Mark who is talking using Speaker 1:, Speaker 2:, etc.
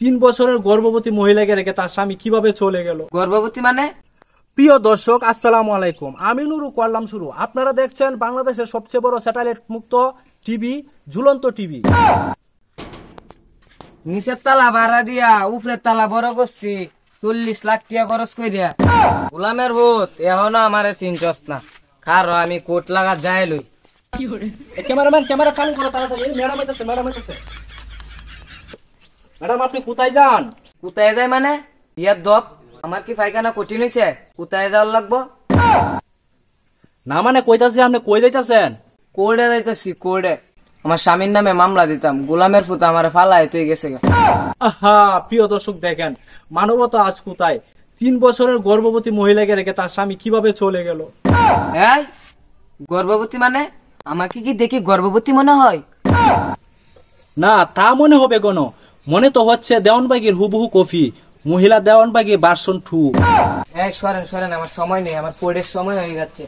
Speaker 1: 3 বছরের গর্ভবতী মহিলাকে রেখে তার স্বামী কিভাবে চলে গেল।
Speaker 2: গর্ভবতী মানে?
Speaker 1: প্রিয় দর্শক, আসসালামু আলাইকুম। আমি নুরু করলাম শুরু। আপনারা দেখছেন বাংলাদেশের সবচেয়ে বড় স্যাটেলাইট মুক্ত টিভি, ঝুলন্ত টিভি।
Speaker 2: নিচের তালা ভাড়া দিয়া উপরের তালা বড় করছি, 40 লাখ টাকা খরচ কইরা। গোলামের ভূত এখনো আমারে চিনছস না, কারো আমি কোট লাগা যাই লই।
Speaker 1: ক্যামেরাম্যান, ক্যামেরা চালু করো তাড়াতাড়ি। ম্যাডাম আইতাছে, ম্যাডাম আইতাছে। ম্যাডাম, আপনি কোথায় যান?
Speaker 2: কোথায় যায় মানে? বিয়ার দপ, আমার কি পায়খানা কঠিন হইছে? কোথায় যাওয়ার লাগবো?
Speaker 1: না মানে কইতাছি, আপনি কই যাইতাছেন?
Speaker 2: কোর্টে যাইতেছি, কোর্টে। আমার স্বামীর নামে মামলা দিতাম, গোলামের ফুত আমার ফালাই তুই গেছে গা।
Speaker 1: আহা, প্রিয় দর্শক দেখেন মানবতা আজ কোথায়। 3 বছরের গর্ভবতী মহিলাকে রেখে তার স্বামী কিভাবে চলে গেল।
Speaker 2: এই গর্ভবতী মানে? আমাকে কি দেখি গর্ভবতী মনে হয়?
Speaker 1: না, তা মনে হবে কেন? মনে তো হচ্ছে দেওয়ানবাগির হুবহু কপি, মহিলা দেওয়ানবাগি ভার্সন 2।
Speaker 2: এই সরেন সরেন, আমার সময় নেই, আমার কোর্টের সময় হয়ে যাচ্ছে।